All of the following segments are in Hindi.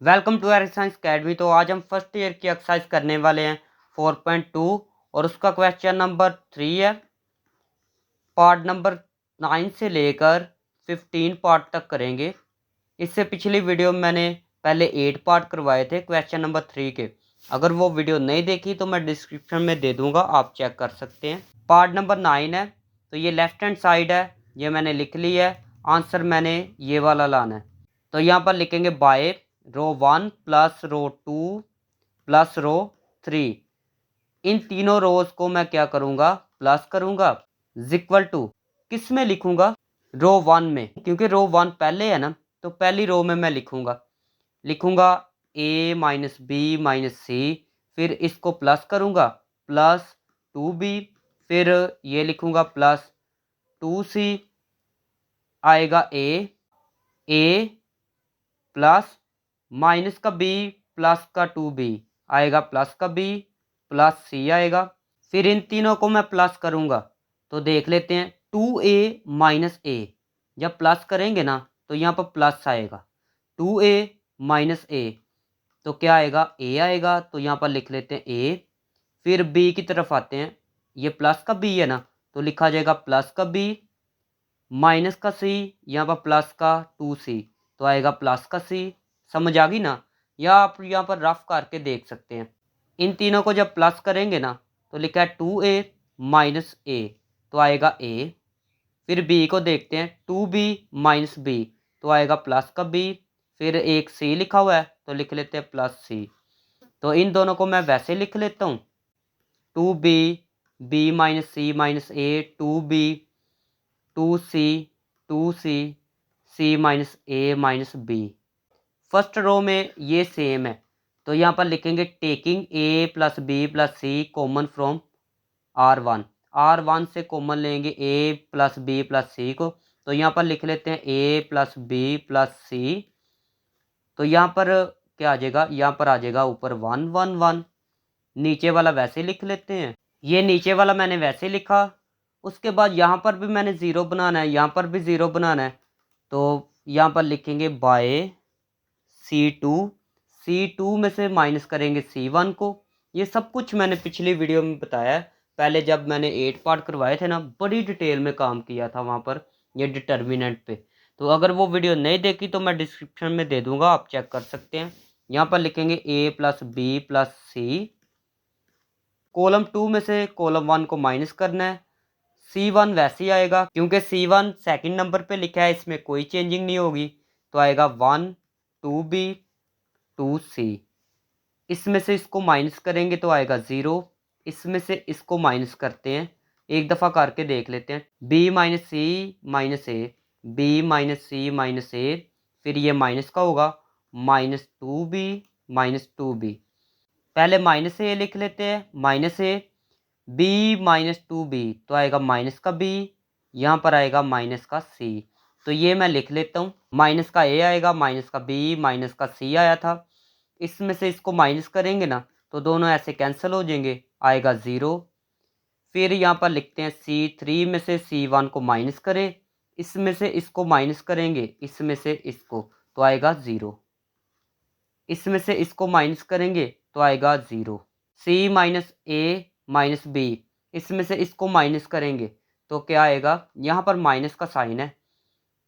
Welcome to our science academy. तो आज हम फर्स्ट ईयर की एक्सरसाइज करने वाले हैं 4.2 और उसका क्वेश्चन नंबर 3 है। पार्ट नंबर 9 से लेकर 15 पार्ट तक करेंगे। इससे पिछली वीडियो में मैंने पहले 8 पार्ट करवाए थे क्वेश्चन नंबर 3 के। अगर वो वीडियो नहीं देखी तो मैं डिस्क्रिप्शन में दे दूंगा, आप चेक कर सकते हैं। पार्ट नंबर 9 है, तो ये लेफ्ट हैंड साइड है, ये मैंने लिख ली है। आंसर मैंने ये वाला लाना है। तो यहाँ पर लिखेंगे बाय रो 1 प्लस रो 2 प्लस रो 3। इन तीनों रोज को मैं क्या करूँगा, प्लस करूँगा। इक्वल टू किस में लिखूँगा, रो 1 में, क्योंकि रो 1 पहले है ना, तो पहली रो में मैं लिखूँगा ए माइनस बी माइनस सी, फिर इसको प्लस करूँगा प्लस 2b, फिर ये लिखूँगा प्लस 2c, आएगा ए प्लस माइनस का बी प्लस का 2b आएगा, प्लस का बी प्लस सी आएगा। फिर इन तीनों को मैं प्लस करूँगा तो देख लेते हैं 2a माइनस ए, जब प्लस करेंगे ना तो यहाँ पर प्लस आएगा। 2a माइनस ए तो क्या आएगा, ए आएगा, तो यहाँ पर लिख लेते हैं ए। फिर बी की तरफ आते हैं, ये प्लस का बी है ना, तो लिखा जाएगा प्लस का बी माइनस का सी, यहाँ पर प्लस का 2c तो आएगा प्लस का सी। समझ आ गई ना, या आप यहाँ पर रफ करके देख सकते हैं। इन तीनों को जब प्लस करेंगे ना तो लिखा है 2a माइनस ए तो आएगा ए। फिर b को देखते हैं 2b माइनस बी तो आएगा प्लस का b। फिर एक c लिखा हुआ है तो लिख लेते हैं प्लस c। तो इन दोनों को मैं वैसे लिख लेता हूँ 2b b minus C minus A 2b 2c 2c c minus A minus B. First row में ये सेम है, तो यहाँ पर लिखेंगे taking A plus B plus C common from R1 से कॉमन लेंगे A plus B plus C को, तो यहाँ पर लिख लेते हैं A plus B plus C. तो यहाँ पर क्या आ जाएगा, यहाँ पर आ जाएगा ऊपर 1 1 1। नीचे वाला वैसे लिख लेते हैं, ये नीचे वाला मैंने वैसे लिखा। उसके बाद यहाँ पर भी मैंने ज़ीरो बनाना है, यहाँ पर भी ज़ीरो बनाना है, तो यहाँ पर लिखेंगे बाय C2 में से माइनस करेंगे C1 को। ये सब कुछ मैंने पिछली वीडियो में बताया है। पहले जब मैंने 8 पार्ट करवाए थे ना, बड़ी डिटेल में काम किया था वहाँ पर ये डिटर्मिनेंट पे। तो अगर वो वीडियो नहीं देखी तो मैं डिस्क्रिप्शन में दे दूँगा, आप चेक कर सकते हैं। यहाँ पर लिखेंगे ए प्लस बी प्लस सी। कॉलम 2 में से कॉलम 1 को माइनस करना है। C1 वैसे ही आएगा क्योंकि C1 सेकंड नंबर पे लिखा है, इसमें कोई चेंजिंग नहीं होगी, तो आएगा 1 2b 2c। इसमें से इसको माइनस करेंगे तो आएगा 0। इसमें से इसको माइनस करते हैं, एक दफ़ा करके देख लेते हैं। b minus C minus A, B minus C minus ए, फिर ये माइनस का होगा माइनस 2b माइनस 2b। पहले माइनस ए लिख लेते हैं, माइनस ए b माइनस 2b तो आएगा माइनस का b, यहाँ पर आएगा माइनस का c। तो ये मैं लिख लेता हूँ, माइनस का a आएगा, माइनस का b, माइनस का c आया था। इसमें से इसको माइनस करेंगे ना तो दोनों ऐसे कैंसिल हो जाएंगे, आएगा 0। फिर यहाँ पर लिखते हैं C3 में से C1 को माइनस करें, इसमें से इसको माइनस करेंगे, इसमें से इसको, तो आएगा 0। इसमें से इसको माइनस करेंगे तो आएगा 0। C minus A minus B, इसमें से इसको माइनस करेंगे तो क्या आएगा, यहाँ पर माइनस का साइन है,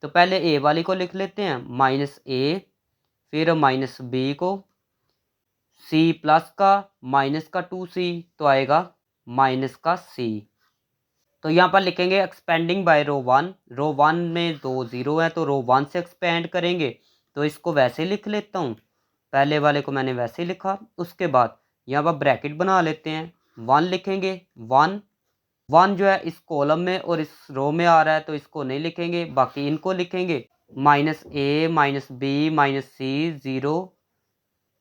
तो पहले ए वाली को लिख लेते हैं माइनस ए, फिर माइनस बी को, सी प्लस का माइनस का 2c तो आएगा माइनस का c। तो यहाँ पर लिखेंगे एक्सपेंडिंग बाय रो 1। रो 1 में 2 0 है तो रो 1 से एक्सपेंड करेंगे, तो इसको वैसे लिख लेता हूँ, पहले वाले को मैंने वैसे लिखा। उसके बाद यहाँ पर ब्रैकेट बना लेते हैं, 1 लिखेंगे। 1 1 जो है इस कॉलम में और इस रो में आ रहा है तो इसको नहीं लिखेंगे, बाकी इनको लिखेंगे minus A minus B minus सी 0।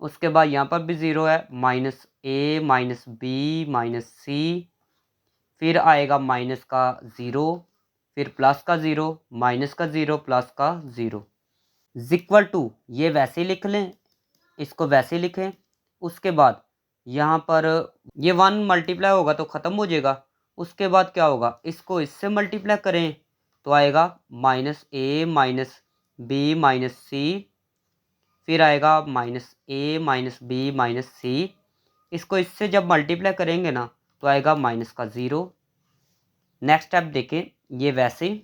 उसके बाद यहाँ पर भी 0 है, minus A minus B minus सी, फिर आएगा माइनस का 0, फिर प्लस का 0, माइनस का 0, प्लस का 0। इक्वल टू ये वैसे लिख लें, इसको वैसे लिखें। उसके बाद यहाँ पर ये 1 मल्टीप्लाई होगा तो ख़त्म हो जाएगा। उसके बाद क्या होगा, इसको इससे मल्टीप्लाई करें तो आएगा minus A minus B minus सी, फिर आएगा -a-b-c। इसको इससे जब मल्टीप्लाई करेंगे ना तो आएगा -0। नेक्स्ट स्टेप देखें, ये वैसे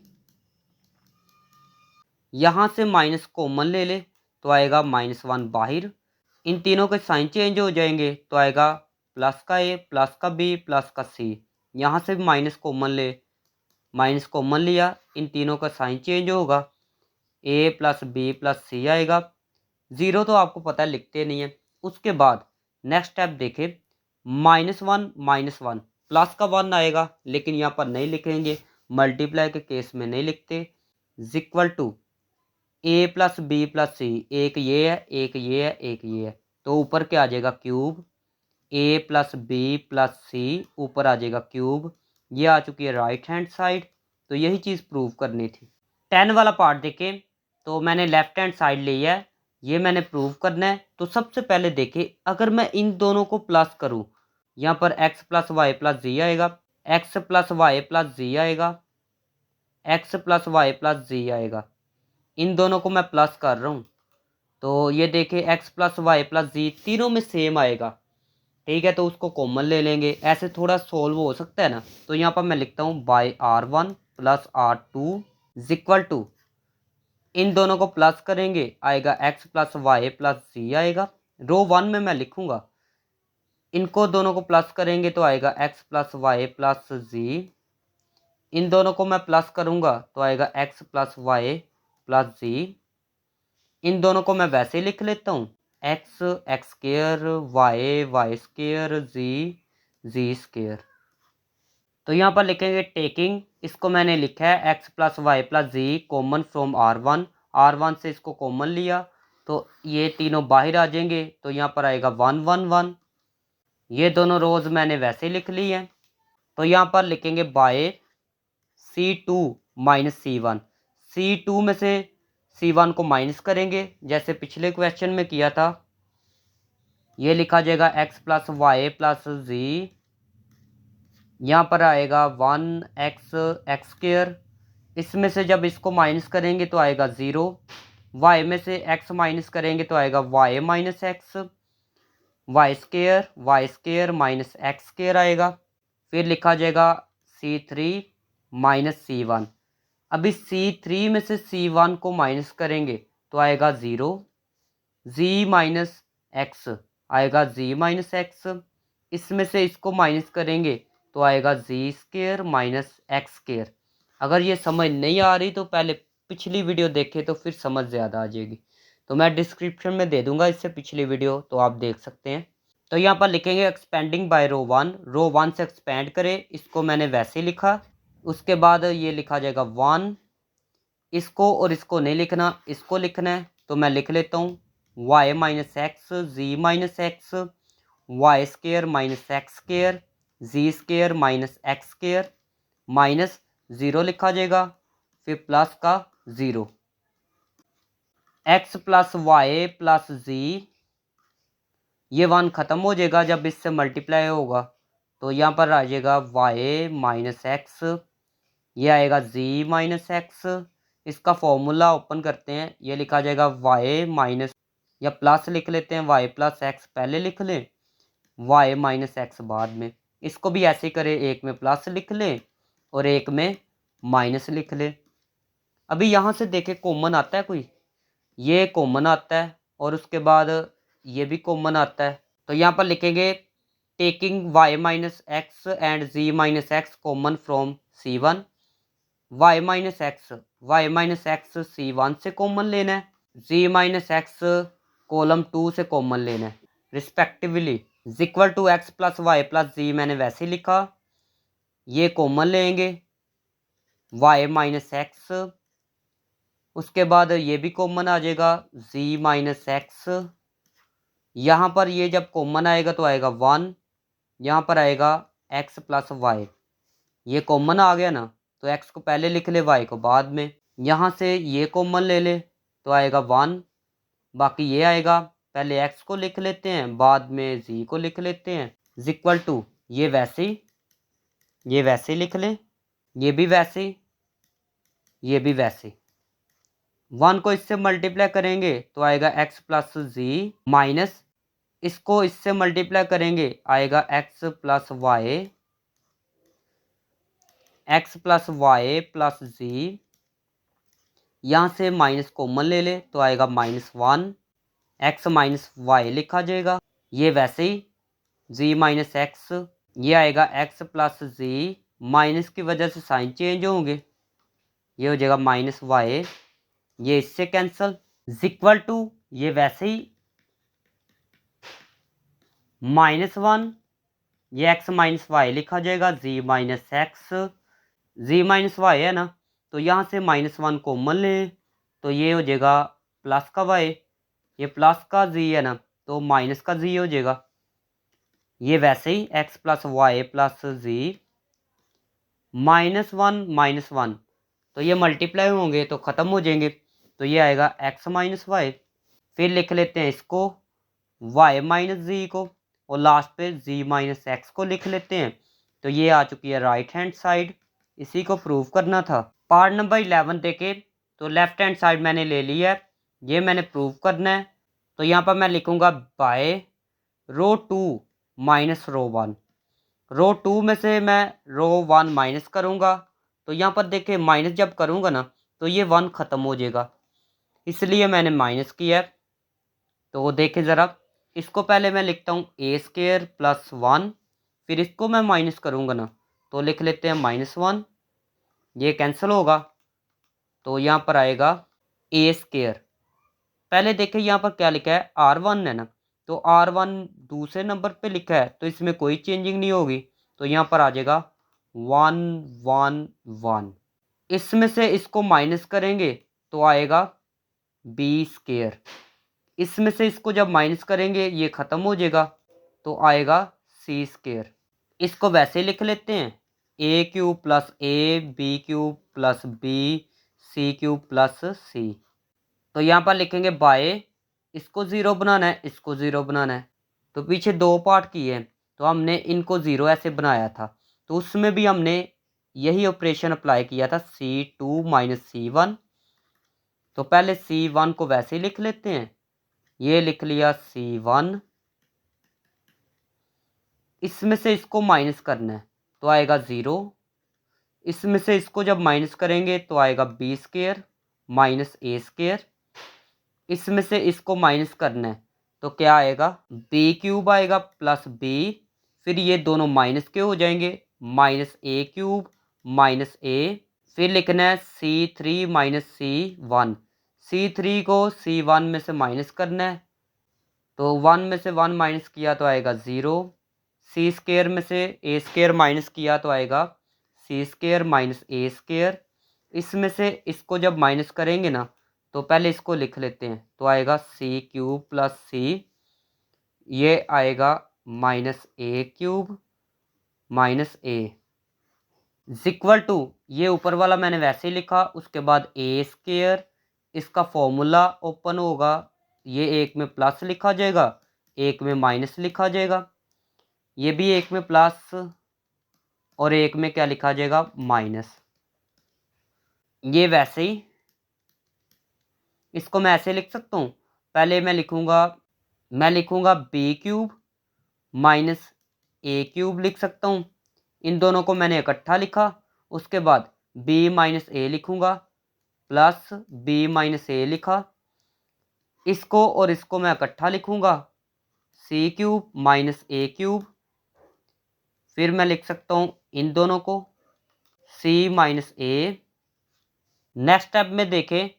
यहाँ से माइनस कॉमन ले ले तो आएगा -1 बाहर। इन तीनों के साइन चेंज हो जाएंगे तो आएगा प्लस का a प्लस का b प्लस का c। यहाँ से भी माइनस कॉमन ले, माइनस कॉमन लिया, इन तीनों का साइन चेंज होगा, a plus b plus c आएगा। 0 तो आपको पता है लिखते नहीं है। उसके बाद नेक्स्ट स्टेप देखें, -1 प्लस का 1 आएगा, लेकिन यहाँ पर नहीं लिखेंगे, मल्टीप्लाई के केस में नहीं लिखते। Equal to a plus B plus C, एक ये है एक ये है एक ये है, तो ऊपर क्या आ जाएगा cube, a plus B plus C ऊपर आ जाएगा क्यूब। ये आ चुकी है राइट हैंड साइड। तो यही चीज़ प्रूव करनी थी। 10 वाला पार्ट देखें तो मैंने लेफ्ट हैंड साइड ली है, ये मैंने प्रूव करना है। तो सबसे पहले देखें, अगर मैं इन दोनों को प्लस करूं, यहाँ पर x plus Y plus Z आएगा, x plus Y plus Z आएगा, x plus Y plus Z आएगा। इन दोनों को मैं प्लस कर रहा हूँ तो ये देखें x प्लस वाई प्लस जी तीनों में सेम आएगा। ठीक है, तो उसको कॉमन ले लेंगे, ऐसे थोड़ा सोल्व हो सकता है ना। तो यहाँ पर मैं लिखता हूँ by r1 plus r2 equal to, इन दोनों को प्लस करेंगे आएगा x plus Y plus Z आएगा। रो 1 में मैं लिखूंगा, इनको दोनों को प्लस करेंगे तो आएगा x प्लस वाई प्लस जी। इन दोनों को मैं प्लस करूंगा तो आएगा x प्लस वाई प्लस जी। इन दोनों को मैं वैसे ही लिख लेता हूँ, x square Y square Z square. तो यहाँ पर लिखेंगे टेकिंग, इसको मैंने लिखा है x plus Y plus Z common from r1 से इसको कॉमन लिया तो ये तीनों बाहर आ जाएंगे। तो यहाँ पर आएगा 1 1 1। ये दोनों रोज मैंने वैसे लिख ली हैं। तो यहाँ पर लिखेंगे bye C2 minus C1। C2 में से C1 को माइनस करेंगे जैसे पिछले क्वेश्चन में किया था। ये लिखा जाएगा x plus Y plus Z, यहाँ पर आएगा 1x स्क्र। इसमें से जब इसको माइनस करेंगे तो आएगा 0। y में से x माइनस करेंगे तो आएगा y minus X, Y square minus X square आएगा। फिर लिखा जाएगा C3 माइनस C1। अब इस C3 में से C1 को माइनस करेंगे तो आएगा 0। z माइनस एक्स आएगा z माइनस एक्स। इसमें से इसको माइनस करेंगे तो आएगा जी स्क्र माइनस एक्स स्क्र। अगर ये समझ नहीं आ रही तो पहले पिछली वीडियो देखे तो फिर समझ ज़्यादा आ जाएगी। तो मैं डिस्क्रिप्शन में दे दूंगा इससे पिछली वीडियो, तो आप देख सकते हैं। तो यहाँ पर लिखेंगे एक्सपेंडिंग बाय रो 1 से एक्सपेंड करें, इसको मैंने वैसे लिखा। उसके बाद ये लिखा जाएगा 1, इसको और इसको नहीं लिखना, इसको लिखना है। तो मैं लिख लेता हूँ y minus X Z minus X, Y square minus X square, Z square minus X square, minus 0 लिखा जाएगा, फिर प्लस का 0। x plus Y plus Z, ये 1 ख़त्म हो जाएगा जब इससे मल्टीप्लाई होगा। तो यहाँ पर आ जाएगा y माइनस एक्स, ये आएगा z माइनस एक्स। इसका फॉर्मूला ओपन करते हैं, ये लिखा जाएगा y माइनस, या प्लस लिख लेते हैं, y प्लस एक्स पहले लिख लें, y माइनस एक्स बाद में। इसको भी ऐसे ही करें, एक में प्लस लिख लें और एक में माइनस लिख लें। अभी यहाँ से देखें कॉमन आता है कोई, ये कॉमन आता है और उसके बाद ये भी कॉमन आता है। तो यहाँ पर लिखेंगे taking y minus x and z minus x common from C1। y minus x C1 से कॉमन लेना है, z माइनस एक्स कॉलम 2 से कॉमन लेना है respectively. Equal to x plus Y plus Z मैंने वैसे लिखा, ये कॉमन लेंगे y माइनस एक्स। उसके बाद ये भी कॉमन आ जाएगा z माइनस एक्स। यहाँ पर ये जब कॉमन आएगा तो आएगा 1, यहाँ पर आएगा x प्लस वाई। ये कॉमन आ गया ना, तो x को पहले लिख ले y को बाद में। यहाँ से ये कॉमन ले ले तो आएगा 1, बाकी ये आएगा, पहले x को लिख लेते हैं बाद में z को लिख लेते हैं। इक्वल टू ये वैसे लिख ले, ये भी वैसे, ये भी वैसे। 1 को इससे मल्टीप्लाई करेंगे तो आएगा एक्स प्लस जी, माइनस इसको इससे मल्टीप्लाई करेंगे आएगा X plus Y, X plus Y plus Z, यहाँ से माइनस कॉमन ले ले तो आएगा -1, एक्स माइनस वाई लिखा जाएगा। ये वैसे ही जी माइनस एक्स, ये आएगा एक्स प्लस जी, माइनस की वजह से साइन चेंज होंगे, ये हो जाएगा -वाई, ये इससे कैंसल, इक्वल टू ये वैसे ही -1, ये एक्स माइनस वाई लिखा जाएगा, जी minus X, Z minus Y है ना, तो यहाँ से -1 कॉमन ले तो ये हो जाएगा प्लस का वाई, ये प्लस का जी है ना तो माइनस का जी हो जाएगा। ये वैसे ही एक्स प्लस वाई प्लस जी, -1 तो ये मल्टीप्लाई होंगे तो ख़त्म हो जाएंगे, तो ये आएगा एक्स माइनस वाई। फिर लिख लेते हैं इसको वाई माइनस जी को, और लास्ट पे जी माइनस एक्स को लिख लेते हैं। तो ये आ चुकी है राइट हैंड साइड, इसी को प्रूव करना था। पार्ट नंबर 11 देखे तो लेफ्ट हैंड साइड मैंने ले ली है, ये मैंने प्रूव करना है। तो यहाँ पर मैं लिखूँगा बाय रो 2 माइनस रो 1, रो 2 में से मैं रो 1 माइनस करूँगा, तो यहाँ पर देखें माइनस जब करूँगा ना तो ये 1 ख़त्म हो जाएगा, इसलिए मैंने माइनस किया है। तो देखें ज़रा, इसको पहले मैं लिखता हूँ ए स्क्वायर प्लस 1, फिर इसको मैं माइनस करूँगा ना तो लिख लेते हैं -1, ये कैंसिल होगा, तो यहाँ पर आएगा ए स्क्वायर। पहले देखें यहाँ पर क्या लिखा है R1 है ना, तो R1 दूसरे नंबर पे लिखा है तो इसमें कोई चेंजिंग नहीं होगी, तो यहाँ पर आ जाएगा 1 1 1। इसमें से इसको माइनस करेंगे तो आएगा बी स्क्वायर, इसमें से इसको जब माइनस करेंगे ये ख़त्म हो जाएगा तो आएगा सी स्क्वायर। इसको वैसे ही लिख लेते हैं ए cube plus A, B cube plus B, C cube plus C. तो यहाँ पर लिखेंगे बाय, इसको ज़ीरो बनाना है, इसको ज़ीरो बनाना है, तो पीछे 2 पार्ट किए हैं तो हमने इनको ज़ीरो ऐसे बनाया था, तो उसमें भी हमने यही ऑपरेशन अप्लाई किया था C2 माइनस C1। तो पहले C1 को वैसे ही लिख लेते हैं, ये लिख लिया C1, इसमें से इसको माइनस करना है तो आएगा 0, इसमें से इसको जब माइनस करेंगे तो आएगा B square minus A square, इसमें से इसको माइनस करना है तो क्या आएगा बी क्यूब आएगा प्लस बी, फिर ये दोनों माइनस के हो जाएंगे, माइनस ए क्यूब माइनस ए, फिर लिखना है C3 माइनस C1, C3 को C1 में से माइनस करना है, तो 1 में से 1 माइनस किया तो आएगा 0, सी स्क्वायर में से ए स्क्वायर माइनस किया तो आएगा सी स्क्वायर माइनस ए स्क्वायर, इसमें से इसको जब माइनस करेंगे ना तो पहले इसको लिख लेते हैं तो आएगा सी क्यूब प्लस सी, ये आएगा minus A cube minus A equal to, ये ऊपर वाला मैंने वैसे ही लिखा, उसके बाद ए स्क्वायर, इसका फॉर्मूला ओपन होगा, ये एक में प्लस लिखा जाएगा एक में माइनस लिखा जाएगा, ये भी एक में प्लस और एक में क्या लिखा जाएगा माइनस। ये वैसे ही इसको मैं ऐसे लिख सकता हूँ, पहले मैं लिखूँगा B cube minus A cube लिख सकता हूँ, इन दोनों को मैंने इकट्ठा लिखा, उसके बाद बी माइनस ए लिखूँगा प्लस बी माइनस ए लिखा, इसको और इसको मैं इकट्ठा लिखूँगा सी क्यूब माइनस ए क्यूब, फिर मैं लिख सकता हूँ इन दोनों को सी माइनस ए। नेक्स्ट स्टेप में देखें,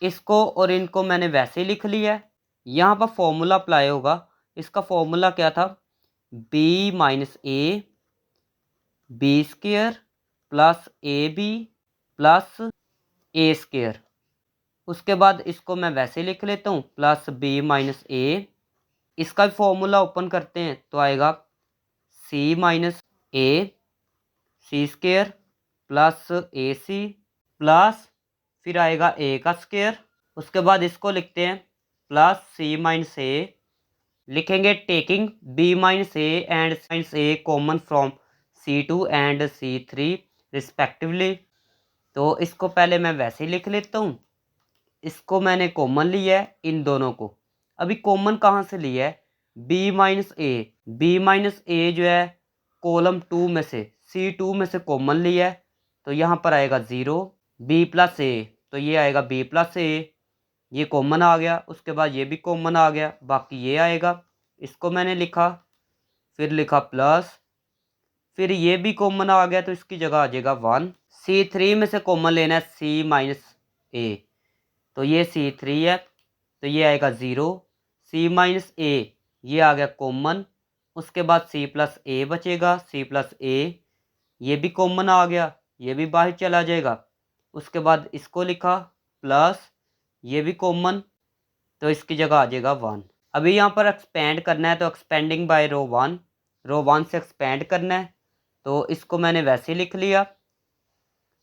इसको और इनको मैंने वैसे ही लिख लिया है, यहाँ पर फॉर्मूला अप्लाई होगा, इसका फॉर्मूला क्या था B minus A B square plus A B plus A square, उसके बाद इसको मैं वैसे लिख लेता हूँ प्लस बी माइनस ए, इसका फॉर्मूला ओपन करते हैं तो आएगा सी minus A C square plus A C plus फिर आएगा ए का स्क्वायर, उसके बाद इसको लिखते हैं प्लस सी माइनस ए, लिखेंगे taking B minus A and minus A common from C2 and C3 respectively. तो इसको पहले मैं वैसे ही लिख लेता हूँ, इसको मैंने कॉमन लिया है इन दोनों को। अभी कॉमन कहाँ से लिया है, बी माइनस ए जो है कॉलम 2 में से C2 में से कॉमन लिया है, तो यहाँ पर आएगा 0, बी प्लस ए, तो ये आएगा बी प्लस ए, ये कॉमन आ गया। उसके बाद ये भी कॉमन आ गया, बाकी ये आएगा, इसको मैंने लिखा, फिर लिखा प्लस, फिर ये भी कॉमन आ गया तो इसकी जगह आ जाएगा 1। C3 में से कॉमन लेना है C माइनस ए, तो ये C3 है, तो ये आएगा 0, C माइनस ए ये आ गया कॉमन। उसके बाद C प्लस ए बचेगा, C प्लस ए ये भी कॉमन आ गया, ये भी बाहर चला जाएगा। उसके बाद इसको लिखा प्लस, ये भी कॉमन, तो इसकी जगह आ जाएगा 1। अभी यहाँ पर एक्सपेंड करना है, तो एक्सपेंडिंग बाय रो 1 से एक्सपेंड करना है, तो इसको मैंने वैसे लिख लिया।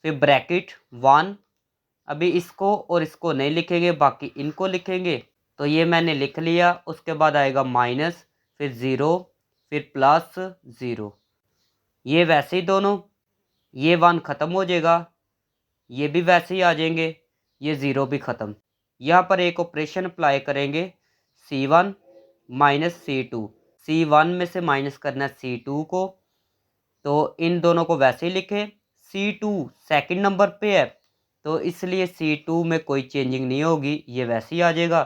फिर ब्रैकेट 1, अभी इसको और इसको नहीं लिखेंगे, बाकी इनको लिखेंगे, तो ये मैंने लिख लिया। उसके बाद आएगा माइनस, फिर 0, फिर प्लस 0, ये वैसे ही दोनों, ये 1 ख़त्म हो जाएगा, ये भी वैसे ही आ जाएंगे, ये 0 भी ख़त्म। यहाँ पर एक ऑपरेशन अप्लाई करेंगे, C1 माइनस C2, C1 में से माइनस करना है C2 को, तो इन दोनों को वैसे ही लिखें। C2 सेकंड नंबर पे है, तो इसलिए C2 में कोई चेंजिंग नहीं होगी, ये वैसे ही आ जाएगा।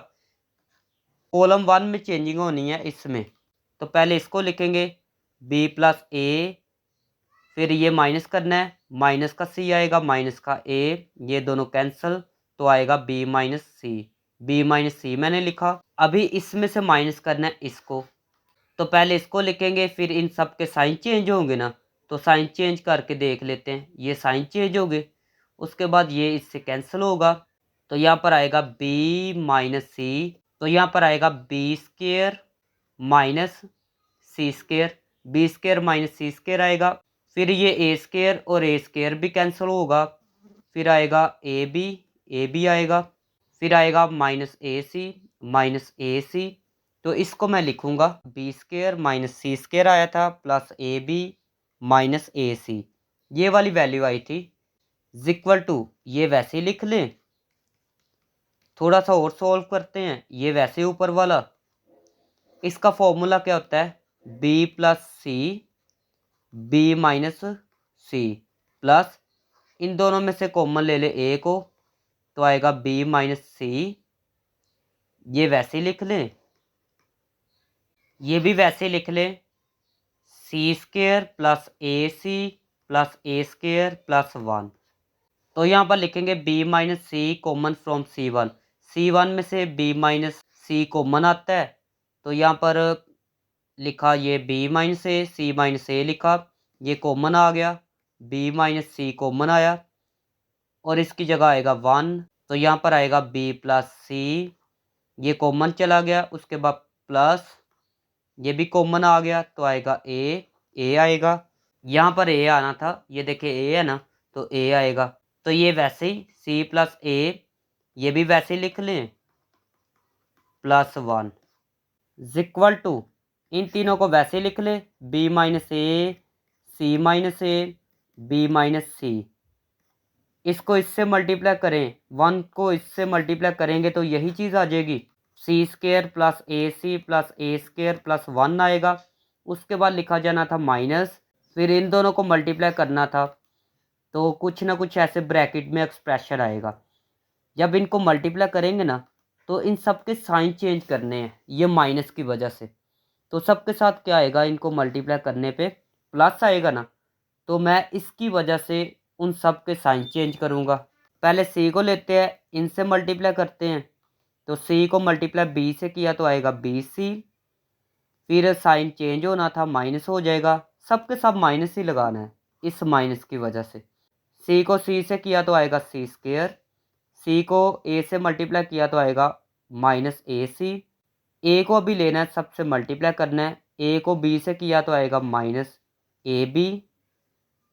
कॉलम 1 में चेंजिंग होनी है इसमें, तो पहले इसको लिखेंगे B प्लस ए, फिर ये माइनस करना है, माइनस का C आएगा, माइनस का A, ये दोनों कैंसिल, तो आएगा B माइनस C मैंने लिखा। अभी इसमें से माइनस करना है इसको, तो पहले इसको लिखेंगे, फिर इन सब के साइन चेंज होंगे ना, तो साइन चेंज करके देख लेते हैं, ये साइन चेंज हो गए। उसके बाद ये इससे कैंसिल होगा, तो यहाँ पर आएगा b माइनस सी, तो यहाँ पर आएगा बी स्केयर माइनस सी स्केयर, बी स्केयर माइनस सी स्केयर आएगा। फिर ये ए स्केयर और ए स्केयर भी कैंसिल होगा, फिर आएगा ए बी आएगा, फिर आएगा माइनस ए सी, तो इसको मैं लिखूंगा बी स्केयर माइनस सी स्केयर आया था, plus A B minus A सी, ये वाली वैल्यू आई थी, इक्वल टू, ये वैसे ही लिख लें। थोड़ा सा और सॉल्व करते हैं, ये वैसे ऊपर वाला, इसका फॉर्मूला क्या होता है, बी प्लस सी, बी माइनस सी, प्लस इन दोनों में से कॉमन ले ले ए को, तो आएगा बी माइनस सी, ये वैसे ही लिख लें, ये भी वैसे लिख लें, C square plus A square plus 1, तो यहाँ पर लिखेंगे b minus C common from C1 में से b माइनस सी कॉमन आता है, तो यहाँ पर लिखा ये b minus A, C minus ए लिखा, ये कॉमन आ गया, b माइनस सी कॉमन आया, और इसकी जगह आएगा 1, तो यहाँ पर आएगा b प्लस सी, ये कॉमन चला गया। उसके बाद प्लस, ये भी कॉमन आ गया, तो आएगा ए आएगा, यहाँ पर ए आना था, ये देखिए ए है ना, तो ए आएगा। तो ये वैसे ही सी प्लस ए, ये भी वैसे ही लिख लें, प्लस 1 इक्वल टू, इन तीनों को वैसे ही लिख ले, B minus A, C minus A, B minus सी, इसको इससे मल्टीप्लाई करें, 1 को इससे मल्टीप्लाई करेंगे तो यही चीज़ आ जाएगी, सी square plus A square plus 1 आएगा। उसके बाद लिखा जाना था माइनस, फिर इन दोनों को मल्टीप्लाई करना था, तो कुछ ना कुछ ऐसे ब्रैकेट में एक्सप्रेशन आएगा। जब इनको मल्टीप्लाई करेंगे ना, तो इन सब के साइन चेंज करने हैं, ये माइनस की वजह से, तो सबके साथ क्या आएगा, इनको मल्टीप्लाई करने पे प्लस आएगा ना, तो मैं इसकी वजह से उन सब के साइन चेंज करूँगा। पहले सी को लेते हैं, इनसे मल्टीप्लाई करते हैं, तो सी को मल्टीप्लाई बी से किया तो आएगा बी सी, फिर साइन चेंज होना था, माइनस हो जाएगा, सबके सब माइनस ही लगाना है इस माइनस की वजह से। सी को सी से किया तो आएगा सी स्केयर, सी को ए से मल्टीप्लाई किया तो आएगा माइनस ए सी, ए को अभी लेना है सबसे मल्टीप्लाई करना है, ए को बी से किया तो आएगा माइनस ए बी,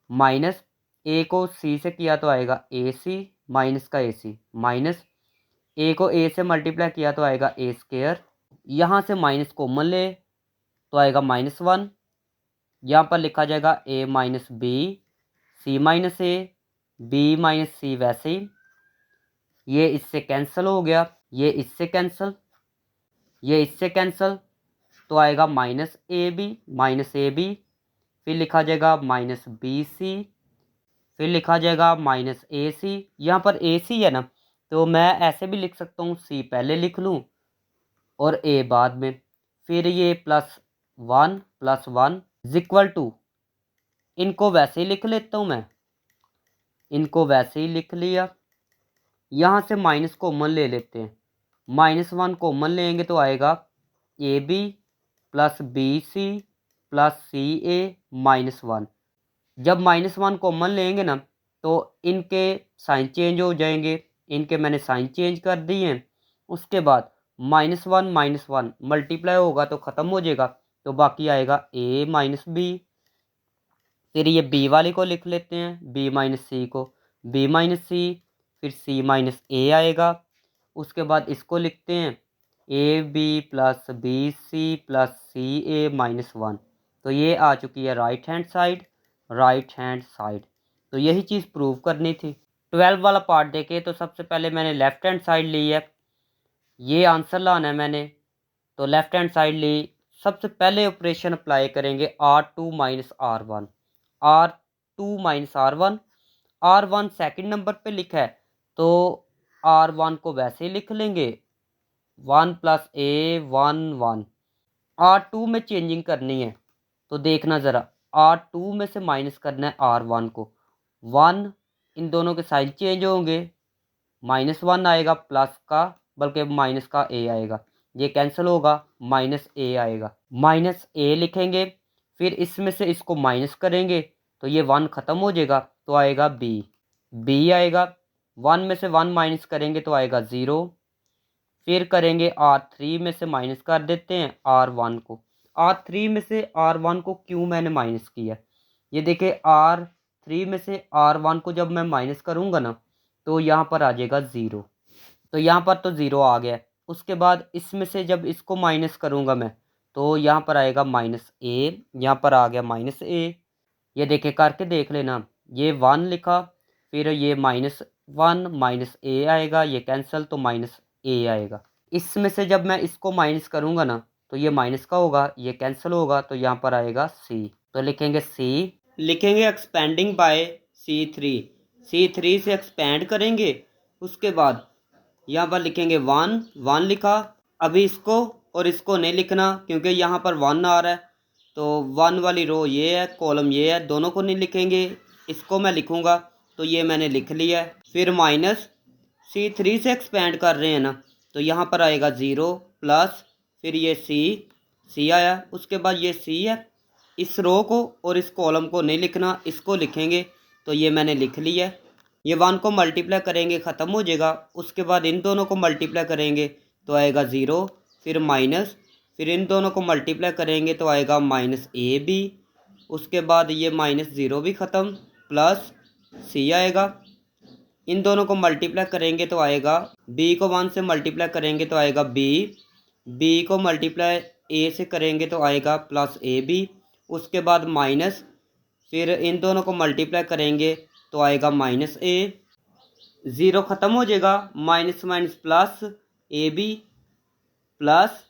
माइनस ए को सी से किया तो आएगा ए सी, माइनस का ए सी, माइनस ए को ए से मल्टीप्लाई किया तो आएगा ए स्केयर, यहाँ से माइनस कॉमन ले तो आएगा -1, यहाँ पर लिखा जाएगा ए minus B, C minus A, B minus सी वैसे ही, ये इससे कैंसिल हो गया, ये इससे कैंसिल, ये इससे कैंसिल, तो आएगा माइनस ए बी, फिर लिखा जाएगा माइनस बी सी, फिर लिखा जाएगा माइनस ए सी। यहाँ पर ए सी है ना, तो मैं ऐसे भी लिख सकता हूँ, सी पहले लिख लूँ और ए बाद में, फिर ये plus one is equal to, इनको वैसे ही लिख लेता हूँ मैं, इनको वैसे ही लिख लिया। यहाँ से माइनस कॉमन ले लेते हैं, -1 कॉमन लेंगे तो आएगा A B plus B C plus C A -1। जब -1 कॉमन लेंगे ना तो इनके साइन चेंज हो जाएंगे, इनके मैंने साइन चेंज कर दिए हैं। उसके बाद -1 मल्टीप्लाई होगा तो ख़त्म हो जाएगा, तो बाकी आएगा ए माइनस बी। फिर ये बी वाले को लिख लेते हैं, बी माइनस सी को, बी माइनस सी, फिर सी माइनस ए आएगा। उसके बाद इसको लिखते हैं A B plus B C plus C A -1। तो ये आ चुकी है right hand side, right hand side. तो यही चीज़ प्रूव करनी थी। 12 वाला पार्ट देखे तो सबसे पहले मैंने लेफ्ट हैंड साइड ली है, ये आंसर लाना है मैंने, तो लेफ्ट हैंड साइड ली। सबसे पहले ऑपरेशन अप्लाई करेंगे R2 minus R1, R2 minus R1, R1 second number पे लिखा है तो R1 को वैसे ही लिख लेंगे, 1 प्लस ए 1 R2 में चेंजिंग करनी है तो देखना ज़रा, R2 में से माइनस करना है R1 को, 1 इन दोनों के साइन चेंज होंगे, -1 आएगा प्लस का, बल्कि माइनस का ए आएगा, ये कैंसिल होगा, माइनस ए आएगा, माइनस ए लिखेंगे। फिर इसमें से इसको माइनस करेंगे तो ये 1 ख़त्म हो जाएगा तो आएगा बी आएगा। 1 में से 1 माइनस करेंगे तो आएगा 0। फिर करेंगे R3 में से माइनस कर देते हैं R1 को। R3 में से R1 को क्यों मैंने माइनस किया, ये देखिए R3 में से R1 को जब मैं माइनस करूँगा ना तो यहाँ पर आ जाएगा 0, तो यहाँ पर तो 0 आ गया। उसके बाद इसमें से जब इसको माइनस करूँगा मैं तो यहाँ पर आएगा माइनस ए, यहाँ पर आ गया माइनस ए। ये देखे करके देख लेना, ये 1 लिखा, फिर ये -1 माइनस ए आएगा, ये कैंसिल तो माइनस ए आएगा। इसमें से जब मैं इसको माइनस करूँगा ना तो ये माइनस का होगा, ये कैंसिल होगा, तो यहाँ पर आएगा सी। तो लिखेंगे सी, लिखेंगे एक्सपेंडिंग बाय C3 से एक्सपेंड करेंगे। उसके बाद यहाँ पर लिखेंगे 1 लिखा। अभी इसको और इसको नहीं लिखना क्योंकि यहाँ पर 1 आ रहा है, तो 1 वाली रो ये है, कॉलम ये है, दोनों को नहीं लिखेंगे, इसको मैं लिखूँगा, तो ये मैंने लिख लिया है। फिर माइनस C3 से एक्सपेंड कर रहे हैं ना तो यहाँ पर आएगा 0 प्लस, फिर ये सी आया। उसके बाद ये सी है, इस रो को और इस कॉलम को नहीं लिखना, इसको लिखेंगे, तो ये मैंने लिख लिया है। ये 1 को मल्टीप्लाई करेंगे ख़त्म हो जाएगा। उसके बाद इन दोनों को मल्टीप्लाई करेंगे तो आएगा 0, फिर माइनस, फिर इन दोनों को मल्टीप्लाई करेंगे तो आएगा माइनस ए बी। उसके बाद ये -0 भी ख़त्म, प्लस सी आएगा। इन दोनों को मल्टीप्लाई करेंगे तो आएगा, बी को 1 से मल्टीप्लाई करेंगे तो आएगा बी को मल्टीप्लाई ए से करेंगे तो आएगा प्लस ए बी। उसके बाद माइनस, फिर इन दोनों को मल्टीप्लाई करेंगे तो आएगा माइनस ए, 0 ख़त्म हो जाएगा, minus minus plus A B, plus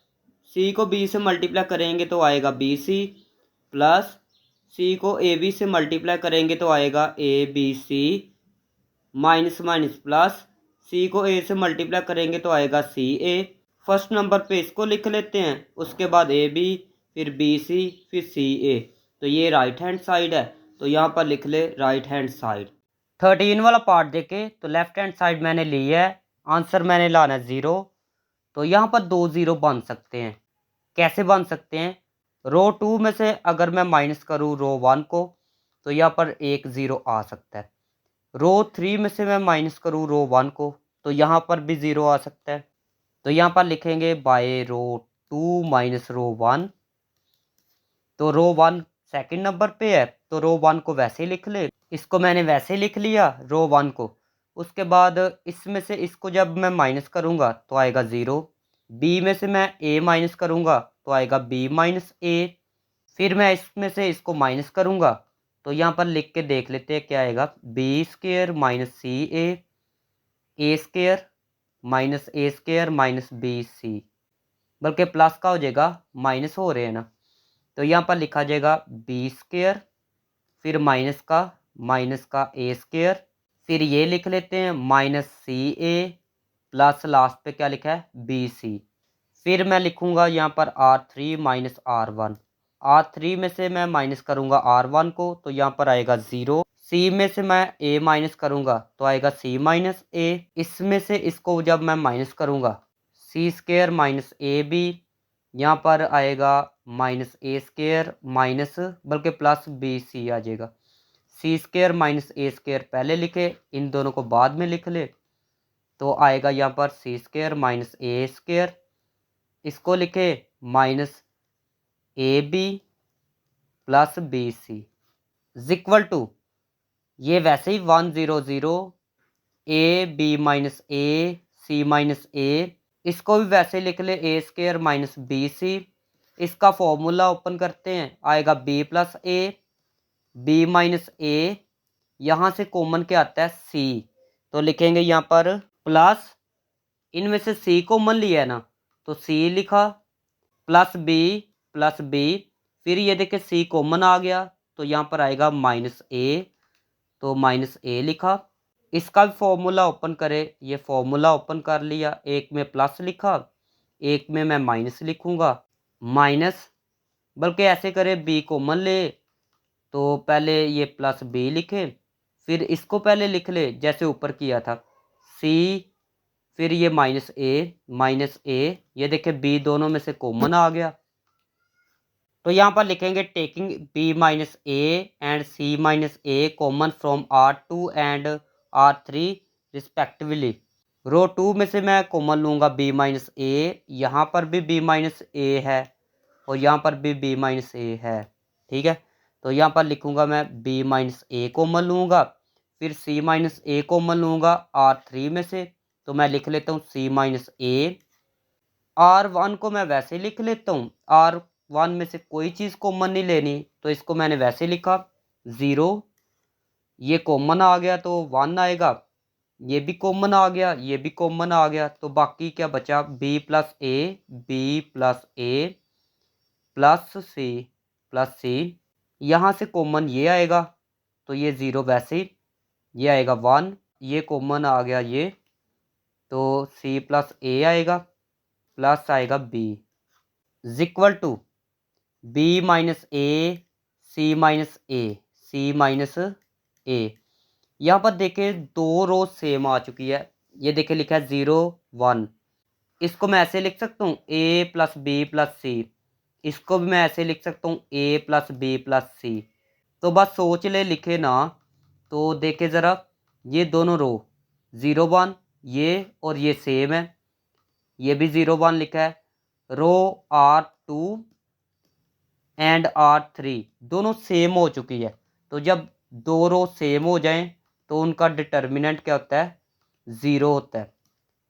C को बी से मल्टीप्लाई करेंगे तो आएगा बी सी, प्लस सी को ए बी से मल्टीप्लाई करेंगे तो आएगा A B C, minus minus plus, C को ए से मल्टीप्लाई करेंगे तो आएगा सी ए। फर्स्ट नंबर पे इसको लिख लेते हैं, उसके बाद ए बी, फिर बी सी, फिर सी ए। तो ये राइट हैंड साइड है, तो यहाँ पर लिख ले राइट हैंड साइड। 13 वाला पार्ट देखे तो लेफ्ट हैंड साइड मैंने ली है, आंसर मैंने लाना है 0। तो यहाँ पर 2 0 बन सकते हैं। कैसे बन सकते हैं, रो 2 में से अगर मैं माइनस करूँ रो 1 को तो यहाँ पर 1 0 आ सकता है। रो 3 में से मैं माइनस करूँ रो 1 को तो यहाँ पर भी 0 आ सकता है। तो यहाँ पर लिखेंगे बाय रो 2 माइनस रो 1। तो रो 1 सेकंड नंबर पे है तो रो 1 को वैसे ही लिख ले, इसको मैंने वैसे ही लिख लिया रो 1 को। उसके बाद इसमें से इसको जब मैं माइनस करूँगा तो आएगा 0। बी में से मैं ए माइनस करूँगा तो आएगा बी माइनस ए। फिर मैं इसमें से इसको माइनस करूँगा तो यहाँ पर लिख के देख लेते हैं क्या आएगा, बी स्क्वायर माइनस सी ए। ए स्क्वायर माइनस बी सी, बल्कि प्लस का हो जाएगा, माइनस हो रहे हैं ना, तो यहाँ पर लिखा जाएगा बी स्क्वायर, फिर माइनस का ए स्क्वायर, फिर ये लिख लेते हैं माइनस सी ए, प्लस लास्ट पे क्या लिखा है बी सी। फिर मैं लिखूंगा यहाँ पर R3 माइनस R1। R3 में से मैं माइनस करूंगा R1 को, तो यहाँ पर आएगा 0। C में से मैं A माइनस करूंगा तो आएगा C माइनस A। इसमें से इसको जब मैं माइनस करूंगा C square minus A B, यहाँ पर आएगा माइनस ए स्क्वायर माइनस, बल्कि प्लस बी सी आ जाएगा। C square minus A square पहले लिखे, इन दोनों को बाद में लिख ले, तो आएगा यहाँ पर C square minus A square, इसको लिखे minus A B plus B C equal to, ये वैसे ही 100 A B minus A C minus A, इसको भी वैसे लिख ले A square minus B C. इसका फॉर्मूला ओपन करते हैं, आएगा B plus A, B minus A, यहाँ से कॉमन क्या आता है सी, तो लिखेंगे यहाँ पर प्लस, इनमें से सी कॉमन लिया है ना तो सी लिखा, प्लस बी, फिर ये देखिए सी कॉमन आ गया तो यहाँ पर आएगा माइनस ए, तो माइनस ए लिखा। इसका भी फॉर्मूला ओपन करें, ये फॉर्मूला ओपन कर लिया, एक में प्लस लिखा, एक में मैं माइनस लिखूंगा, माइनस, बल्कि ऐसे करें बी कॉमन ले, तो पहले ये प्लस बी लिखे, फिर इसको पहले लिख ले जैसे ऊपर किया था सी, फिर ये माइनस ए, ये देखे बी दोनों में से कॉमन आ गया, तो यहाँ पर लिखेंगे taking B minus A and C minus A common from R2 and R3 respectively. Row 2 में से मैं कॉमन लूँगा बी माइनस ए, यहाँ पर भी बी माइनस ए है और यहाँ पर भी बी माइनस ए है, ठीक है। तो यहाँ पर लिखूँगा मैं बी माइनस ए कॉमन लूँगा, फिर सी माइनस ए कॉमन लूँगा R3 में से, तो मैं लिख लेता हूँ सी माइनस ए। R1 को मैं वैसे लिख लेता हूँ, R1 में से कोई चीज़ कॉमन नहीं लेनी, तो इसको मैंने वैसे लिखा 0, ये कॉमन आ गया तो 1 आएगा, ये भी कॉमन आ गया, ये भी कॉमन आ गया, तो बाकी क्या बचा बी प्लस ए प्लस सी, यहाँ से कॉमन ये आएगा तो ये 0 वैसे ही, ये आएगा 1, ये कॉमन आ गया ये, तो सी प्लस ए आएगा, प्लस आएगा B equal to B minus A C minus A. यहाँ पर देखे दो रो सेम आ चुकी है, ये देखे लिखा है 0 1, इसको मैं ऐसे लिख सकता हूँ ए प्लस बी प्लस सी, इसको भी मैं ऐसे लिख सकता हूँ ए प्लस बी प्लस सी। तो बस सोच ले लिखे ना, तो देखे ज़रा ये दोनों रो 0 1, ये और ये सेम है, ये भी 0 1 लिखा है, रो R2 एंड R3 दोनों सेम हो चुकी है। तो जब दो रो सेम हो जाएं तो उनका डिटर्मिनेंट क्या होता है 0 होता है,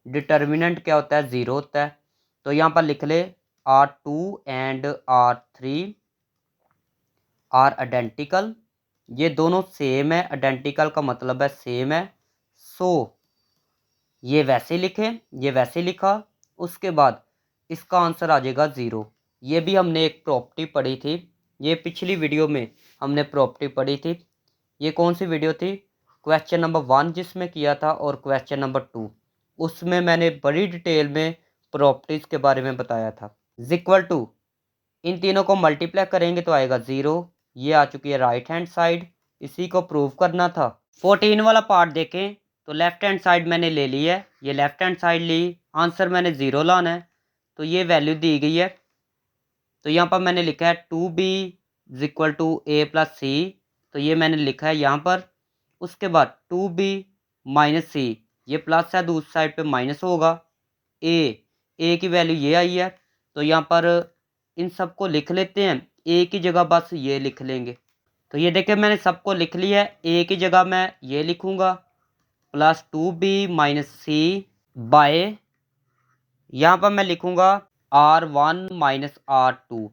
डिटर्मिनेंट क्या होता है 0 होता है। तो यहाँ पर लिख ले R2 and R3 are identical, ये दोनों सेम है, आइडेंटिकल का मतलब है सेम है, सो ये वैसे लिखे, ये वैसे लिखा, उसके बाद इसका आंसर आ जाएगा 0। ये भी हमने एक प्रॉपर्टी पढ़ी थी, ये पिछली वीडियो में हमने प्रॉपर्टी पढ़ी थी। ये कौन सी वीडियो थी, क्वेश्चन नंबर 1 जिसमें किया था और क्वेश्चन नंबर 2, उसमें मैंने बड़ी डिटेल में प्रॉपर्टीज़ के बारे में बताया था। इक्वल टू इन तीनों को मल्टीप्लाई करेंगे तो आएगा 0, ये आ चुकी है राइट हैंड साइड, इसी को प्रूव करना था। 14 वाला पार्ट देखें तो लेफ्ट हैंड साइड मैंने ले ली है, ये लेफ्ट हैंड साइड ली, आंसर मैंने 0 लाना है, तो ये वैल्यू दी गई है, तो यहाँ पर मैंने लिखा है 2b equal to A plus C, तो ये मैंने लिखा है यहाँ पर। उसके बाद 2b माइनस सी, ये प्लस है दूसरी साइड पे माइनस होगा, ए की वैल्यू ये आई है, तो यहाँ पर इन सबको लिख लेते हैं, ए की जगह बस ये लिख लेंगे। तो ये देखिए मैंने सबको लिख लिया है, ए की जगह मैं ये लिखूँगा प्लस 2b माइनस सी बाय, यहाँ पर मैं लिखूँगा R1 माइनस R2,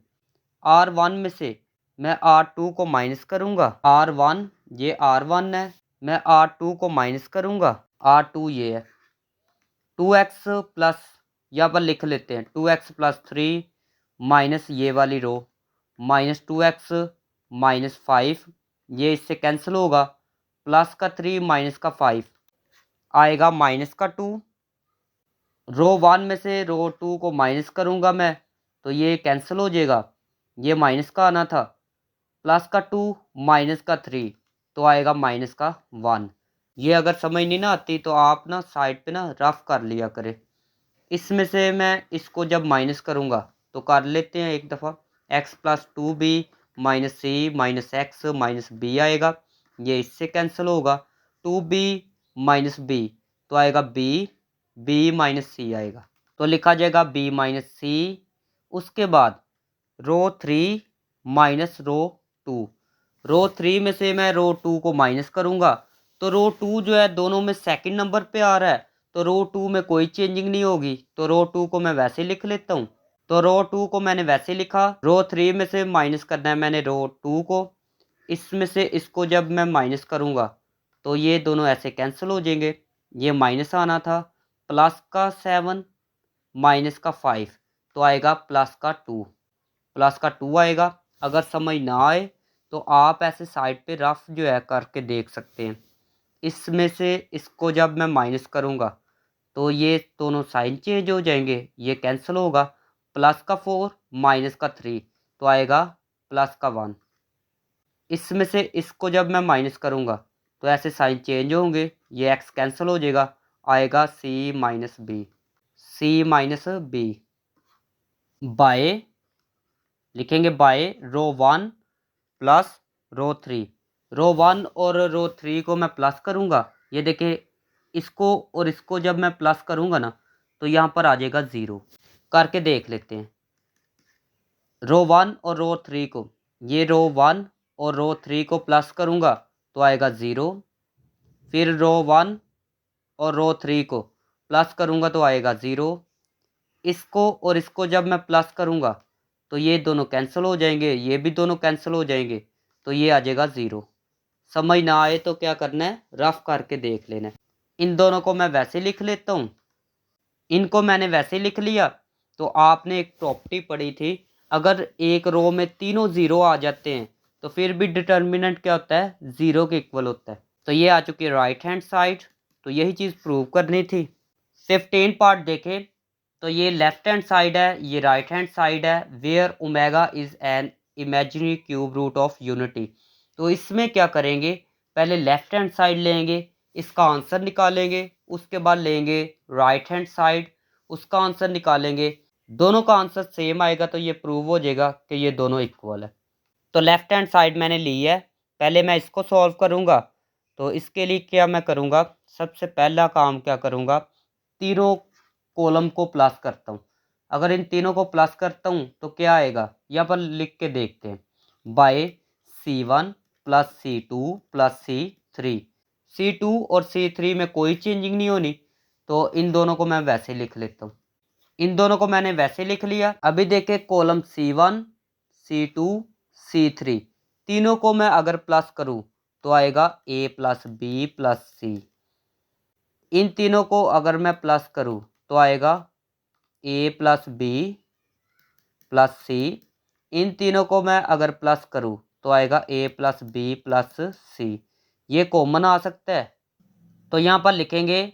R1 में से मैं R2 को माइनस करूँगा, R1 ये R1 है, मैं R2 को माइनस करूँगा, R2 ये है, 2x प्लस, यहाँ पर लिख लेते हैं 2x प्लस 3 माइनस ये वाली रो माइनस 2x माइनस 5, ये इससे कैंसिल होगा, प्लस का 3 माइनस का 5 आएगा माइनस का 2। रो 1 में से रो 2 को माइनस करूँगा मैं तो ये कैंसिल हो जाएगा, ये माइनस का आना था, प्लस का 2 माइनस का 3 तो आएगा माइनस का 1। ये अगर समझ नहीं ना आती तो आप ना साइड पे ना रफ कर लिया करें। इसमें से मैं इसको जब माइनस करूँगा तो कर लेते हैं एक दफ़ा, x plus 2b minus C minus x minus B आएगा, ये इससे कैंसिल होगा, 2b माइनस बी तो आएगा b माइनस सी आएगा, तो लिखा जाएगा b माइनस सी। उसके बाद रो 3 माइनस रो 2, रो 3 में से मैं रो 2 को माइनस करूँगा तो रो 2 जो है दोनों में सेकंड नंबर पे आ रहा है, तो रो 2 में कोई चेंजिंग नहीं होगी, तो रो 2 को मैं वैसे लिख लेता हूँ। तो रो 2 को मैंने वैसे लिखा, रो 3 में से माइनस करना है मैंने रो 2 को, इसमें से इसको जब मैं माइनस करूँगा तो ये दोनों ऐसे कैंसिल हो जाएंगे, ये माइनस आना था, प्लस का 7 माइनस का 5 तो आएगा प्लस का 2, प्लस का 2 आएगा। अगर समझ ना आए तो आप ऐसे साइड पे रफ जो है करके देख सकते हैं। इसमें से इसको जब मैं माइनस करूँगा तो ये दोनों साइन चेंज हो जाएंगे, ये कैंसिल होगा, प्लस का 4 माइनस का 3 तो आएगा प्लस का 1। इसमें से इसको जब मैं माइनस करूँगा तो ऐसे साइन चेंज होंगे, ये एक्स कैंसिल हो जाएगा, आएगा सी minus B, C minus B bye, लिखेंगे बाय रो 1 प्लस रो 3, रो 1 और रो 3 को मैं प्लस करूँगा, ये देखिए इसको और इसको जब मैं प्लस करूँगा ना तो यहाँ पर आ जाएगा 0, करके देख लेते हैं। रो 1 और रो 3 को, ये रो 1 और रो 3 को प्लस करूँगा तो आएगा 0, फिर रो 1 और रो 3 को प्लस करूँगा तो आएगा 0, इसको और इसको जब मैं प्लस करूँगा तो ये दोनों कैंसिल हो जाएंगे, ये भी दोनों कैंसिल हो जाएंगे, तो ये आ जाएगा 0। समझ ना आए तो क्या करना है, रफ करके देख लेना है। इन दोनों को मैं वैसे लिख लेता हूँ, इनको मैंने वैसे लिख लिया। तो आपने एक प्रॉपर्टी पढ़ी थी, अगर एक रो में तीनों ज़ीरो आ जाते हैं तो फिर भी डिटर्मिनेंट क्या होता है, ज़ीरो के इक्वल होता है। तो ये आ चुकी है राइट हैंड साइड, तो यही चीज़ प्रूव करनी थी। 15 पार्ट देखें तो ये लेफ्ट हैंड साइड है, ये राइट हैंड साइड है, where omega is an imaginary cube root of unity. तो इसमें क्या करेंगे, पहले लेफ्ट हैंड साइड लेंगे, इसका आंसर निकालेंगे, उसके बाद लेंगे राइट हैंड साइड, उसका आंसर निकालेंगे, दोनों का आंसर सेम आएगा तो ये प्रूव हो जाएगा कि ये दोनों इक्वल है। तो लेफ्ट हैंड साइड मैंने ली है, पहले मैं इसको सॉल्व करूँगा। तो इसके लिए क्या मैं करूँगा, सबसे पहला काम क्या करूँगा, तीनों कॉलम को प्लस करता हूँ। अगर इन तीनों को प्लस करता हूँ तो क्या आएगा, यहाँ पर लिख के देखते हैं, bye C1 plus C2 plus C3, C2 और C3 में कोई चेंजिंग नहीं होनी, तो इन दोनों को मैं वैसे लिख लेता हूँ। इन दोनों को मैंने वैसे लिख लिया। अभी देखे कॉलम C1 C2 C3 तीनों को मैं अगर प्लस करूँ तो आएगा A plus B plus C, इन तीनों को अगर मैं प्लस करूँ तो आएगा A plus B plus C, इन तीनों को मैं अगर प्लस करूँ तो आएगा A plus B plus C, ये कॉमन आ सकता है। तो यहाँ पर लिखेंगे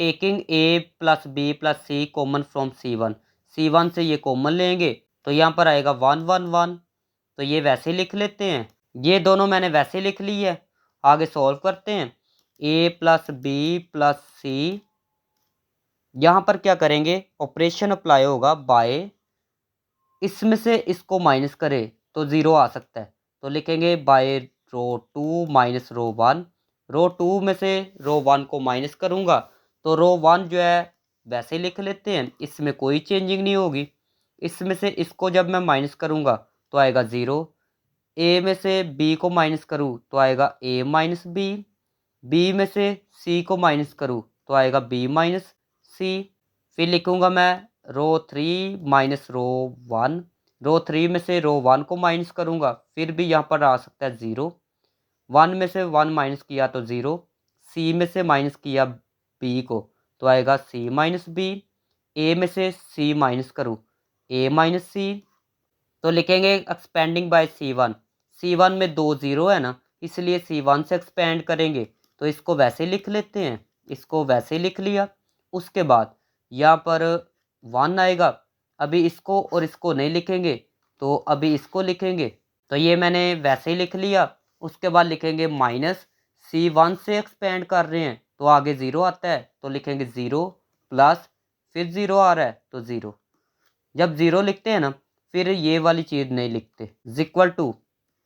taking A plus B plus C common from C1, C1 से ये कॉमन लेंगे तो यहाँ पर आएगा 1 1 1, तो ये वैसे लिख लेते हैं, ये दोनों मैंने वैसे लिख ली है। आगे सॉल्व करते हैं, A प्लस बी प्लस सी, यहाँ पर क्या करेंगे, ऑपरेशन अप्लाई होगा बाय, इसमें से इसको माइनस करें तो 0 आ सकता है, तो लिखेंगे बाय रो 2 माइनस रो 1, रो 2 में से रो 1 को माइनस करूँगा तो रो 1 जो है वैसे लिख लेते हैं, इसमें कोई चेंजिंग नहीं होगी। इसमें से इसको जब मैं माइनस करूँगा तो आएगा 0, ए में से बी को माइनस करूँ तो आएगा ए माइनस बी, बी में से सी को माइनस करूँ तो आएगा बी माइनस सी। फिर लिखूँगा मैं रो 3 माइनस रो 1, रो 3 में से रो 1 को माइनस करूँगा फिर भी यहाँ पर आ सकता है 0, 1 में से 1 माइनस किया तो 0, सी में से माइनस किया बी को तो आएगा सी माइनस बी। ए में से सी माइनस करूँ, ए माइनस सी, तो लिखेंगे एक्सपेंडिंग बाय C1। C1 में 2 ज़ीरो है ना, इसलिए C1 से एक्सपेंड करेंगे, तो इसको वैसे लिख लेते हैं, इसको वैसे लिख लिया। उसके बाद यहाँ पर 1 आएगा, अभी इसको और इसको नहीं लिखेंगे, तो अभी इसको लिखेंगे, तो ये मैंने वैसे ही लिख लिया। उसके बाद लिखेंगे माइनस C1 से एक्सपेंड कर रहे हैं तो आगे ज़ीरो आता है, तो लिखेंगे ज़ीरो प्लस फिर ज़ीरो आ रहा है तो ज़ीरो। जब ज़ीरो लिखते हैं ना, फिर ये वाली चीज़ नहीं लिखते। Equal to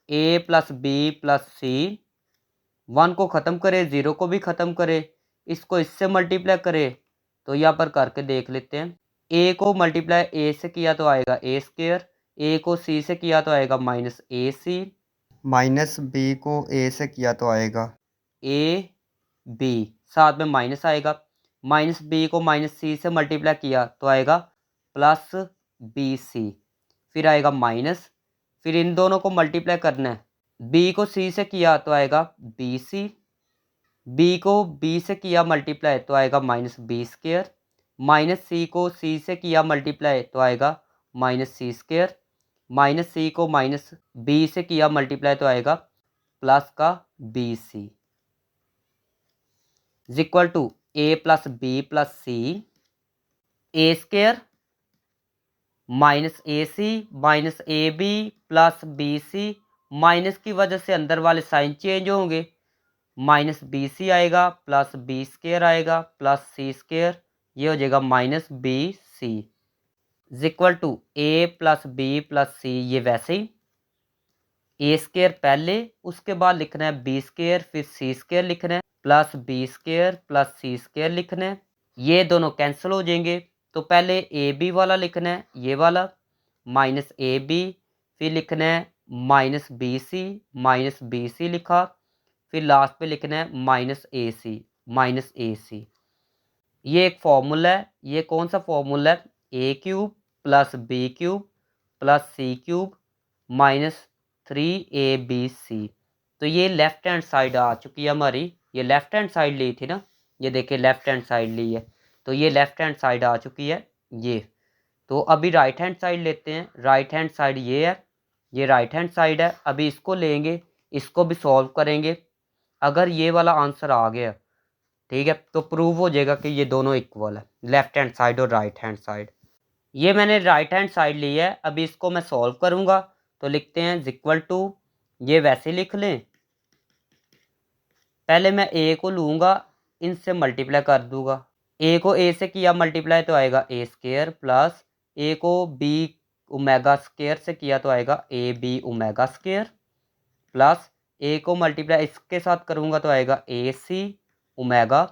A plus B plus C, 1 को ख़त्म करे, 0 को भी ख़त्म करे, इसको इससे मल्टीप्लाई करे, तो यहाँ पर करके देख लेते हैं। ए को मल्टीप्लाई ए से किया तो आएगा ए स्क्वेयर, ए को सी से किया तो आएगा minus A C, minus B को ए से किया तो आएगा ए बी, साथ में माइनस आएगा। माइनस बी को माइनस सी से मल्टीप्लाई किया तो आएगा प्लस बी सी, फिर आएगा माइनस, फिर इन दोनों को मल्टीप्लाई करना है। बी को सी से किया तो आएगा बी सी, बी को बी से किया मल्टीप्लाई तो आएगा माइनस बी स्क्वेयर, माइनस सी को सी से किया मल्टीप्लाई तो आएगा माइनस सी स्क्वेयर, माइनस सी को माइनस बी से किया मल्टीप्लाई तो आएगा प्लस का B C, equal to A plus B plus C, A square minus A C minus A B plus B C, minus की वजह से अंदर वाले साइन चेंज होंगे, माइनस बी सी आएगा प्लस बी स्क्वेयर आएगा प्लस सी स्क्वेयर, ये हो जाएगा minus B C, equal to A plus B plus C, ये वैसे ही ए स्क्वेयर पहले, उसके बाद लिखना है बी स्क्वेयर, फिर सी स्क्वेयर लिखना है, plus B square plus C square लिखना है। ये दोनों कैंसिल हो जाएंगे, तो पहले ए बी वाला लिखना है, ये वाला माइनस ए बी, फिर लिखना है माइनस बी सी लिखा, फिर लास्ट पे लिखना है माइनस ए सी। ये एक फॉर्मूला है, ये कौन सा फॉर्मूला है, A cube plus B cube plus C cube minus 3ABC। तो ये लेफ्ट हैंड साइड आ चुकी है हमारी, ये लेफ्ट हैंड साइड ली थी ना, ये देखिए लेफ्ट हैंड साइड ली है, तो ये लेफ्ट हैंड साइड आ चुकी है ये। तो अभी राइट हैंड साइड लेते हैं, राइट हैंड साइड ये है, ये राइट हैंड साइड है, अभी इसको लेंगे, इसको भी सॉल्व करेंगे। अगर ये वाला आंसर आ गया, ठीक है, तो प्रूव हो जाएगा कि ये दोनों इक्वल है, लेफ्ट हैंड साइड और राइट हैंड साइड। ये मैंने राइट हैंड साइड ली है, अभी इसको मैं सॉल्व करूँगा, तो लिखते हैं इक्वल टू, ये वैसे लिख लें, पहले मैं ए को लूँगा, इनसे मल्टीप्लाई कर दूँगा, ए को ए से किया मल्टीप्लाई तो आएगा ए स्क्वेयर, प्लस ए को बी ओमेगा स्क्वेयर से किया तो आएगा A B omega square, plus A को मल्टीप्लाई इसके साथ करूँगा तो आएगा A C omega,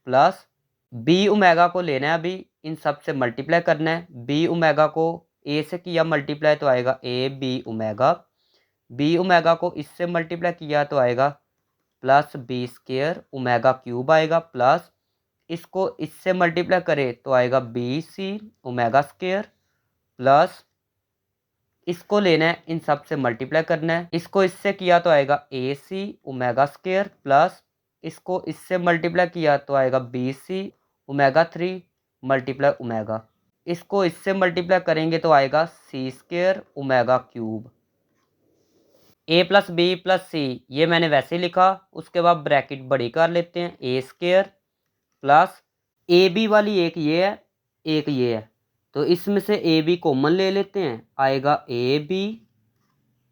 plus B omega को लेना है, अभी इन सब से मल्टीप्लाई करना है, बी ओमेगा को ए से किया मल्टीप्लाई तो आएगा A B omega, B omega को इससे मल्टीप्लाई किया तो आएगा plus B square omega cube आएगा, प्लस इसको इससे मल्टीप्लाई करे तो आएगा B C omega square, plus इसको लेना है, इन सब से मल्टीप्लाई करना है, इसको इससे किया तो आएगा A C omega square, plus इसको इससे मल्टीप्लाई किया तो आएगा B C omega 3 multiply omega, इसको इससे मल्टीप्लाई करेंगे तो आएगा C square omega cube. A plus B plus C ये मैंने वैसे लिखा, उसके बाद ब्रैकेट बड़ी कर लेते हैं, ए स्क्वेयर प्लस ए बी वाली एक ये है, एक ये है, तो इसमें से ए बी कॉमन ले लेते हैं, आएगा ए बी,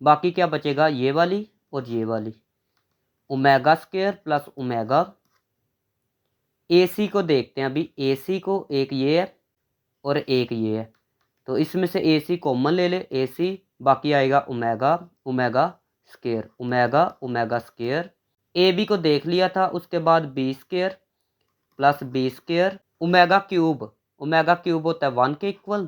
बाकी क्या बचेगा ये वाली और ये वाली, ओमेगा स्क्वेयर प्लस ओमेगा। ए सी को देखते हैं अभी, ए सी को एक ये है और एक ये है, तो इसमें से ए सी कॉमन ले ले, ए सी, बाकी आएगा omega omega square, omega omega square. A B को देख लिया था, उसके बाद B square plus B square omega cube होता है 1 के इक्वल,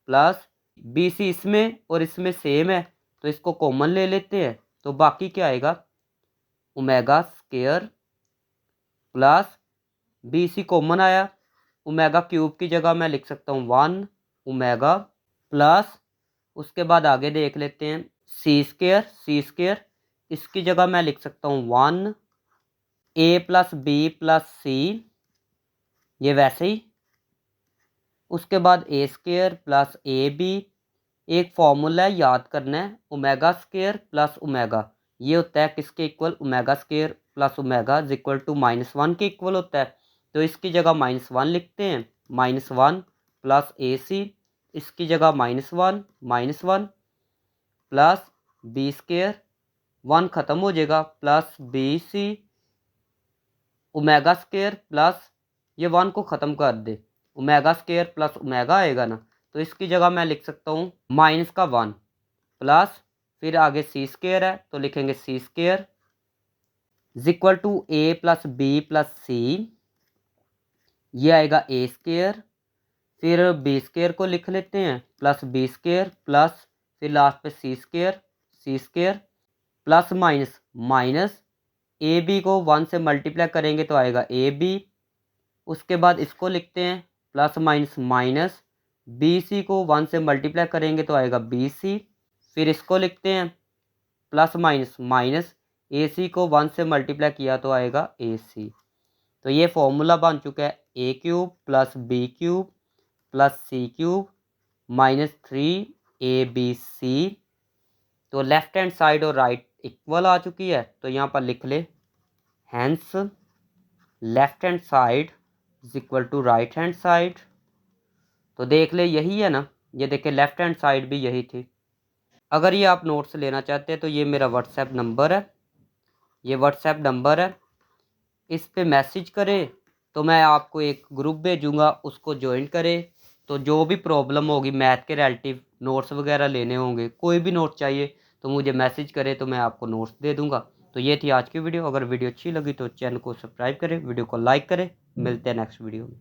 प्लस बी सी इसमें और इसमें सेम है, तो इसको कॉमन ले लेते हैं, तो बाकी क्या आएगा omega square, plus B C common आया, ओमेगा क्यूब की जगह मैं लिख सकता हूँ 1 ओमेगा, प्लस उसके बाद आगे देख लेते हैं सी स्क्वेयर, इसकी जगह मैं लिख सकता हूँ 1 ए प्लस बी प्लस सी ये वैसे ही। उसके बाद A square plus A B, एक फॉर्मूला है याद करना है, ओमेगा स्क्वायर प्लस ओमेगा, ये होता है किसके equal, omega square plus omega is equal to -1 के इक्वल होता है। तो इसकी जगह -1 लिखते हैं, -1 प्लस ए सी, इसकी जगह -1 प्लस बी स्क्वायर, 1 ख़त्म हो जाएगा, plus B C omega square plus, ये 1 को ख़त्म कर दे, ओमेगा स्क्वायर प्लस ओमेगा आएगा ना, तो इसकी जगह मैं लिख सकता हूँ -1 प्लस, फिर आगे सी स्क्वायर है तो लिखेंगे C square is equal to A plus B plus C, ये आएगा ए स्क्वायर, फिर बी स्क्वायर को लिख लेते हैं प्लस बी स्क्वायर प्लस, फिर लास्ट पे C square plus minus A B को 1 से मल्टीप्लाई करेंगे तो आएगा ए बी, उसके बाद इसको लिखते हैं प्लस माइनस बी सी को 1 से मल्टीप्लाई करेंगे तो आएगा बी सी, फिर इसको लिखते हैं प्लस माइनस ए सी को 1 से मल्टीप्लाई किया तो आएगा ए सी। तो ये फॉर्मूला बन चुका है A cube plus B cube plus C cube -3 A B C. तो लेफ्ट हैंड साइड और राइट इक्वल आ चुकी है, तो यहाँ पर लिख ले hence left hand side is equal to right hand side. तो देख ले यही है ना, ये देखे लेफ्ट हैंड साइड भी यही थी। अगर ये आप नोट्स लेना चाहते हैं तो ये मेरा व्हाट्सएप नंबर है, ये व्हाट्सएप नंबर है, इस पे मैसेज करें तो मैं आपको एक ग्रुप भेजूँगा, उसको ज्वाइन करें। तो जो भी प्रॉब्लम होगी मैथ के रिलेटिव, नोट्स वगैरह लेने होंगे, कोई भी नोट चाहिए तो मुझे मैसेज करें तो मैं आपको नोट्स दे दूँगा। तो ये थी आज की वीडियो। अगर वीडियो अच्छी लगी तो चैनल को सब्सक्राइब करें, वीडियो को लाइक करें। मिलते हैं नेक्स्ट वीडियो में।